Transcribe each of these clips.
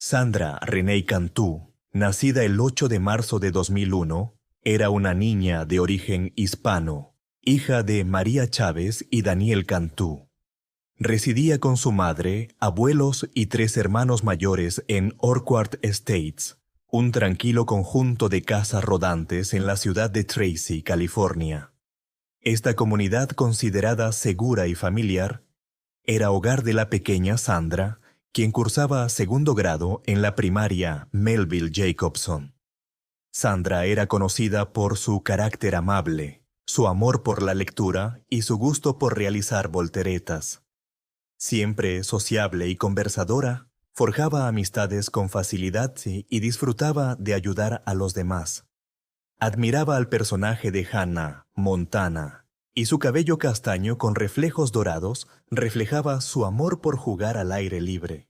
Sandra Renee Cantú, nacida el 8 de marzo de 2001, era una niña de origen hispano, hija de María Chávez y Daniel Cantú. Residía con su madre, abuelos y 3 hermanos mayores en Orchard Estates, un tranquilo conjunto de casas rodantes en la ciudad de Tracy, California. Esta comunidad, considerada segura y familiar, era hogar de la pequeña Sandra, quien cursaba segundo grado en la primaria Melville Jacobson. Sandra era conocida por su carácter amable, su amor por la lectura y su gusto por realizar volteretas. Siempre sociable y conversadora, forjaba amistades con facilidad y disfrutaba de ayudar a los demás. Admiraba al personaje de Hannah Montana, y su cabello castaño con reflejos dorados reflejaba su amor por jugar al aire libre.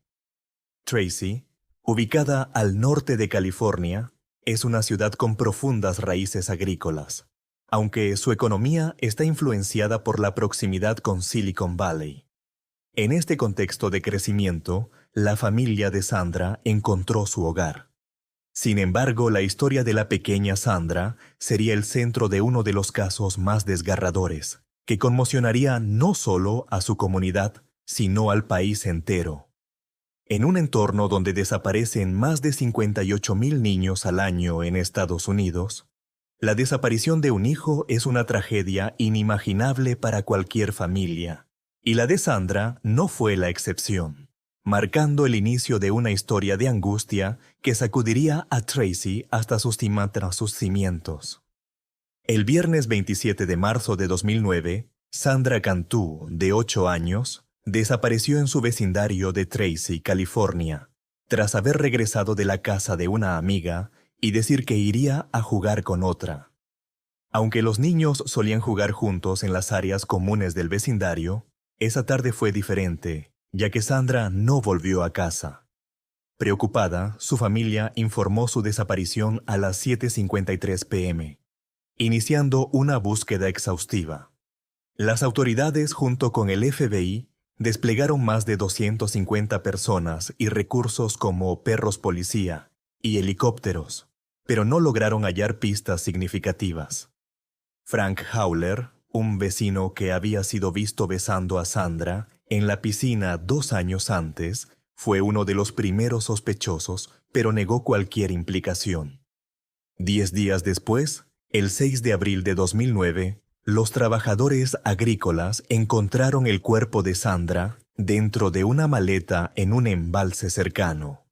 Tracy, ubicada al norte de California, es una ciudad con profundas raíces agrícolas, aunque su economía está influenciada por la proximidad con Silicon Valley. En este contexto de crecimiento, la familia de Sandra encontró su hogar. Sin embargo, la historia de la pequeña Sandra sería el centro de uno de los casos más desgarradores, que conmocionaría no solo a su comunidad, sino al país entero. En un entorno donde desaparecen más de 58,000 niños al año en Estados Unidos, la desaparición de un hijo es una tragedia inimaginable para cualquier familia, y la de Sandra no fue la excepción, marcando el inicio de una historia de angustia que sacudiría a Tracy hasta sus cimientos. El viernes 27 de marzo de 2009, Sandra Cantú, de 8 años, desapareció en su vecindario de Tracy, California, tras haber regresado de la casa de una amiga y decir que iría a jugar con otra. Aunque los niños solían jugar juntos en las áreas comunes del vecindario, esa tarde fue diferente, ya que Sandra no volvió a casa. Preocupada, su familia informó su desaparición a las 7:53 p.m., iniciando una búsqueda exhaustiva. Las autoridades, junto con el FBI, desplegaron más de 250 personas y recursos como perros policía y helicópteros, pero no lograron hallar pistas significativas. Frank Howler, un vecino que había sido visto besando a Sandra en la piscina 2 años antes, fue uno de los primeros sospechosos, pero negó cualquier implicación. 10 días después, el 6 de abril de 2009, los trabajadores agrícolas encontraron el cuerpo de Sandra dentro de una maleta en un embalse cercano.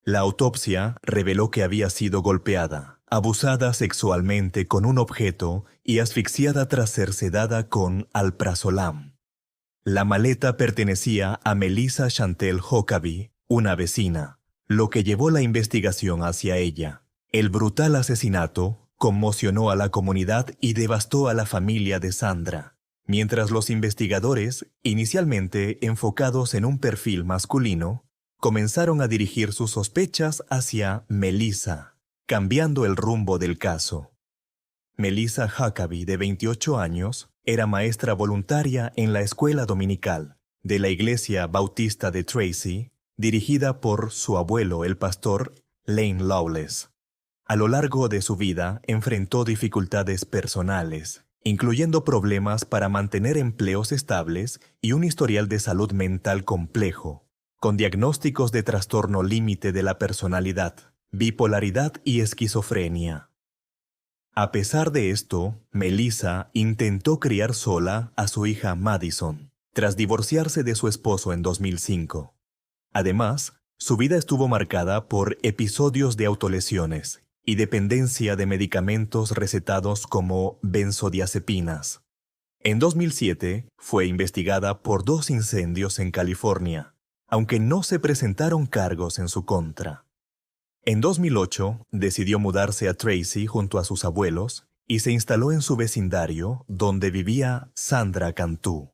La autopsia reveló que había sido golpeada, abusada sexualmente con un objeto y asfixiada tras ser sedada con alprazolam. La maleta pertenecía a Melissa Chantel Huckabee, una vecina, lo que llevó la investigación hacia ella. El brutal asesinato conmocionó a la comunidad y devastó a la familia de Sandra, mientras los investigadores, inicialmente enfocados en un perfil masculino, comenzaron a dirigir sus sospechas hacia Melissa, cambiando el rumbo del caso. Melissa Huckabee, de 28 años, era maestra voluntaria en la escuela dominical de la Iglesia Bautista de Tracy, dirigida por su abuelo, el pastor Lane Lawless. A lo largo de su vida enfrentó dificultades personales, incluyendo problemas para mantener empleos estables y un historial de salud mental complejo, con diagnósticos de trastorno límite de la personalidad, bipolaridad y esquizofrenia. A pesar de esto, Melissa intentó criar sola a su hija Madison, tras divorciarse de su esposo en 2005. Además, su vida estuvo marcada por episodios de autolesiones y dependencia de medicamentos recetados como benzodiazepinas. En 2007, fue investigada por 2 incendios en California, aunque no se presentaron cargos en su contra. En 2008, decidió mudarse a Tracy junto a sus abuelos y se instaló en su vecindario, donde vivía Sandra Cantú.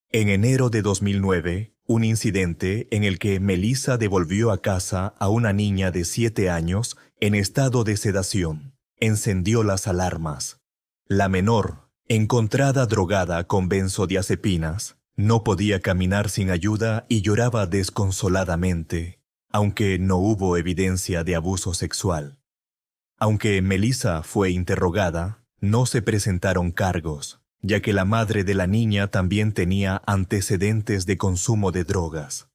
En enero de 2009, un incidente en el que Melissa devolvió a casa a una niña de 7 años en estado de sedación, encendió las alarmas. La menor, encontrada drogada con benzodiazepinas, no podía caminar sin ayuda y lloraba desconsoladamente, aunque no hubo evidencia de abuso sexual. Aunque Melissa fue interrogada, no se presentaron cargos, ya que la madre de la niña también tenía antecedentes de consumo de drogas,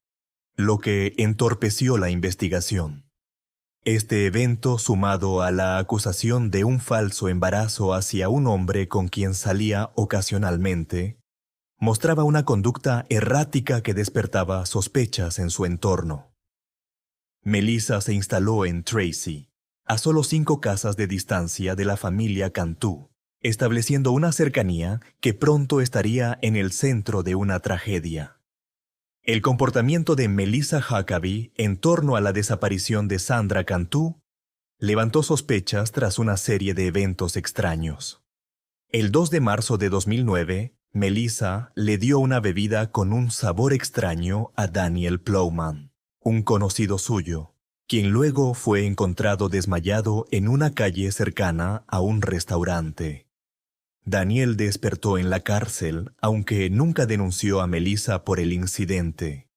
lo que entorpeció la investigación. Este evento, sumado a la acusación de un falso embarazo hacia un hombre con quien salía ocasionalmente, mostraba una conducta errática que despertaba sospechas en su entorno. Melissa se instaló en Tracy, a solo 5 casas de distancia de la familia Cantú, estableciendo una cercanía que pronto estaría en el centro de una tragedia. El comportamiento de Melissa Huckabee en torno a la desaparición de Sandra Cantú levantó sospechas tras una serie de eventos extraños. El 2 de marzo de 2009, Melissa le dio una bebida con un sabor extraño a Daniel Plowman, un conocido suyo, quien luego fue encontrado desmayado en una calle cercana a un restaurante. Daniel despertó en la cárcel, aunque nunca denunció a Melissa por el incidente.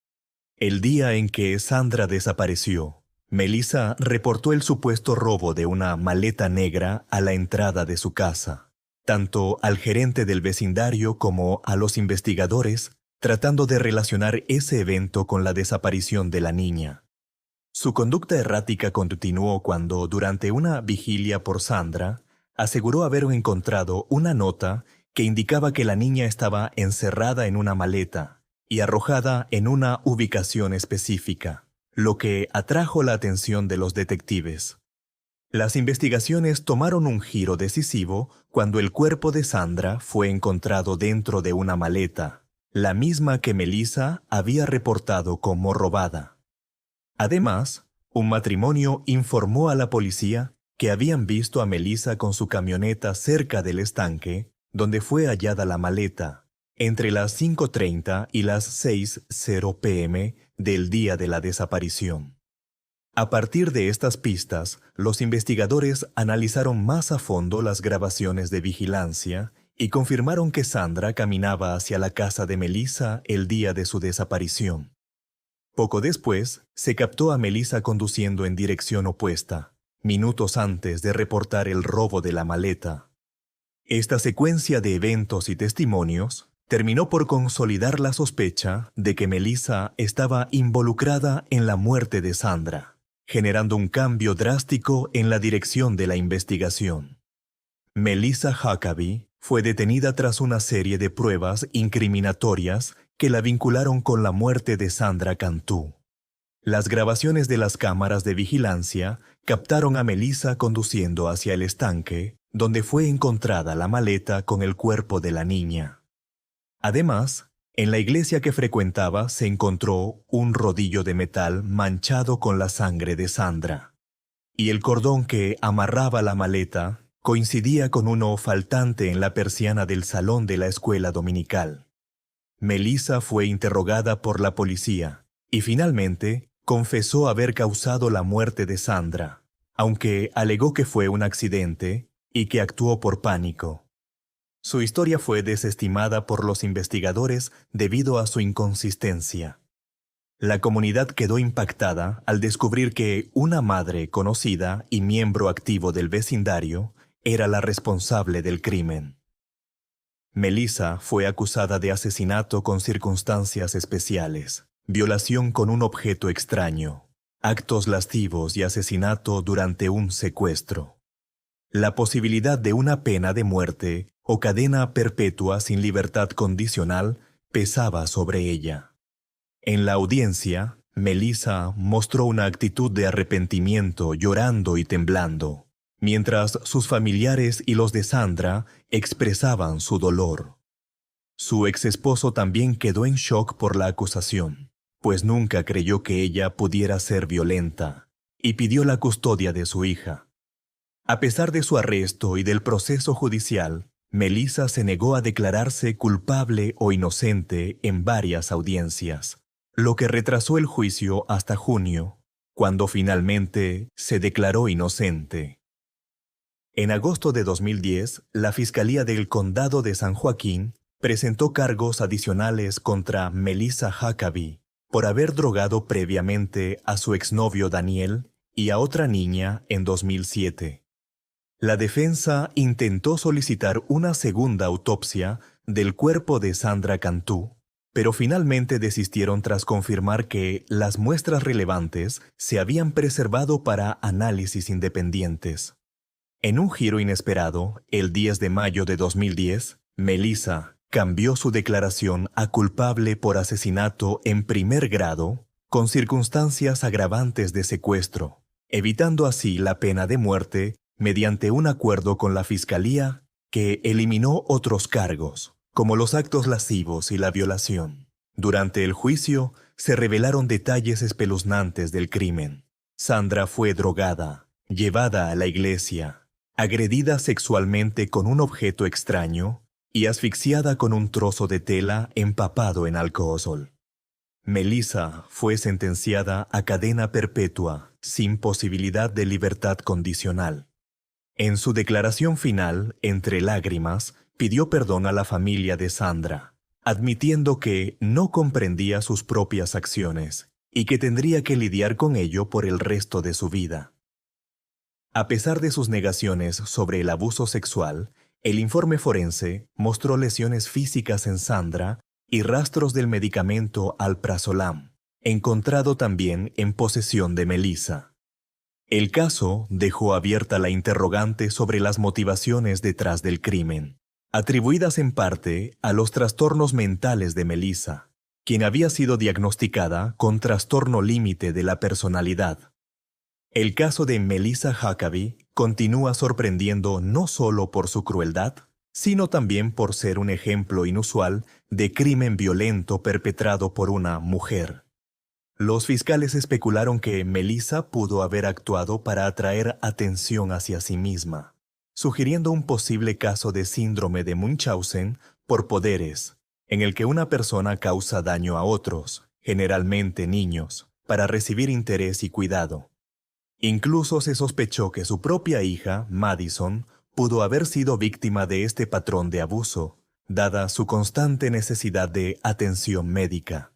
El día en que Sandra desapareció, Melissa reportó el supuesto robo de una maleta negra a la entrada de su casa, tanto al gerente del vecindario como a los investigadores, tratando de relacionar ese evento con la desaparición de la niña. Su conducta errática continuó cuando, durante una vigilia por Sandra, aseguró haber encontrado una nota que indicaba que la niña estaba encerrada en una maleta y arrojada en una ubicación específica, lo que atrajo la atención de los detectives. Las investigaciones tomaron un giro decisivo cuando el cuerpo de Sandra fue encontrado dentro de una maleta, la misma que Melissa había reportado como robada. Además, un matrimonio informó a la policía que habían visto a Melissa con su camioneta cerca del estanque, donde fue hallada la maleta, entre las 5:30 y las 6:00 p.m. del día de la desaparición. A partir de estas pistas, los investigadores analizaron más a fondo las grabaciones de vigilancia y confirmaron que Sandra caminaba hacia la casa de Melissa el día de su desaparición. Poco después, se captó a Melissa conduciendo en dirección opuesta, minutos antes de reportar el robo de la maleta. Esta secuencia de eventos y testimonios terminó por consolidar la sospecha de que Melissa estaba involucrada en la muerte de Sandra, generando un cambio drástico en la dirección de la investigación. Melissa Huckabee fue detenida tras una serie de pruebas incriminatorias que la vincularon con la muerte de Sandra Cantú. Las grabaciones de las cámaras de vigilancia captaron a Melissa conduciendo hacia el estanque, donde fue encontrada la maleta con el cuerpo de la niña. Además, en la iglesia que frecuentaba se encontró un rodillo de metal manchado con la sangre de Sandra, y el cordón que amarraba la maleta coincidía con uno faltante en la persiana del salón de la escuela dominical. Melissa fue interrogada por la policía y finalmente confesó haber causado la muerte de Sandra, aunque alegó que fue un accidente y que actuó por pánico. Su historia fue desestimada por los investigadores debido a su inconsistencia. La comunidad quedó impactada al descubrir que una madre conocida y miembro activo del vecindario era la responsable del crimen. Melissa fue acusada de asesinato con circunstancias especiales, violación con un objeto extraño, actos lascivos y asesinato durante un secuestro. La posibilidad de una pena de muerte o cadena perpetua sin libertad condicional pesaba sobre ella. En la audiencia, Melissa mostró una actitud de arrepentimiento, llorando y temblando, mientras sus familiares y los de Sandra expresaban su dolor. Su exesposo también quedó en shock por la acusación, pues nunca creyó que ella pudiera ser violenta, y pidió la custodia de su hija. A pesar de su arresto y del proceso judicial, Melissa se negó a declararse culpable o inocente en varias audiencias, lo que retrasó el juicio hasta junio, cuando finalmente se declaró inocente. En agosto de 2010, la Fiscalía del Condado de San Joaquín presentó cargos adicionales contra Melissa Huckabee por haber drogado previamente a su exnovio Daniel y a otra niña en 2007. La defensa intentó solicitar una segunda autopsia del cuerpo de Sandra Cantú, pero finalmente desistieron tras confirmar que las muestras relevantes se habían preservado para análisis independientes. En un giro inesperado, el 10 de mayo de 2010, Melissa cambió su declaración a culpable por asesinato en primer grado con circunstancias agravantes de secuestro, evitando así la pena de muerte mediante un acuerdo con la Fiscalía que eliminó otros cargos, como los actos lascivos y la violación. Durante el juicio, se revelaron detalles espeluznantes del crimen. Sandra fue drogada, llevada a la iglesia, agredida sexualmente con un objeto extraño y asfixiada con un trozo de tela empapado en alcohol. Melissa fue sentenciada a cadena perpetua sin posibilidad de libertad condicional. En su declaración final, entre lágrimas, pidió perdón a la familia de Sandra, admitiendo que no comprendía sus propias acciones y que tendría que lidiar con ello por el resto de su vida. A pesar de sus negaciones sobre el abuso sexual, el informe forense mostró lesiones físicas en Sandra y rastros del medicamento alprazolam, encontrado también en posesión de Melissa. El caso dejó abierta la interrogante sobre las motivaciones detrás del crimen, atribuidas en parte a los trastornos mentales de Melissa, quien había sido diagnosticada con trastorno límite de la personalidad. El caso de Melissa Huckabee continúa sorprendiendo no solo por su crueldad, sino también por ser un ejemplo inusual de crimen violento perpetrado por una mujer. Los fiscales especularon que Melissa pudo haber actuado para atraer atención hacia sí misma, sugiriendo un posible caso de síndrome de Munchausen por poderes, en el que una persona causa daño a otros, generalmente niños, para recibir interés y cuidado. Incluso se sospechó que su propia hija, Madison, pudo haber sido víctima de este patrón de abuso, dada su constante necesidad de atención médica.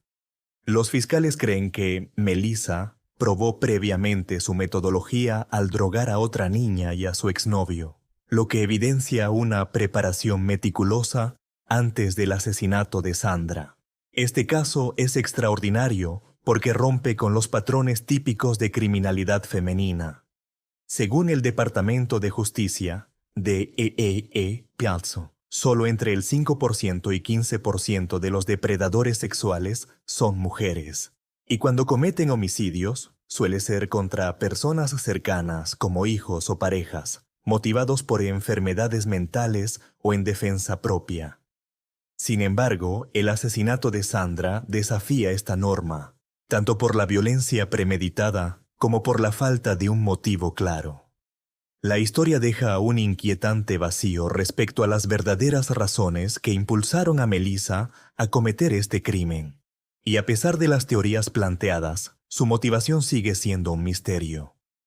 Los fiscales creen que Melissa probó previamente su metodología al drogar a otra niña y a su exnovio, lo que evidencia una preparación meticulosa antes del asesinato de Sandra. Este caso es extraordinario porque rompe con los patrones típicos de criminalidad femenina. Según el Departamento de Justicia de Piazzo, solo entre el 5% y 15% de los depredadores sexuales son mujeres. Y cuando cometen homicidios, suele ser contra personas cercanas como hijos o parejas, motivados por enfermedades mentales o en defensa propia. Sin embargo, el asesinato de Sandra desafía esta norma, tanto por la violencia premeditada como por la falta de un motivo claro. La historia deja un inquietante vacío respecto a las verdaderas razones que impulsaron a Melissa a cometer este crimen. Y a pesar de las teorías planteadas, su motivación sigue siendo un misterio.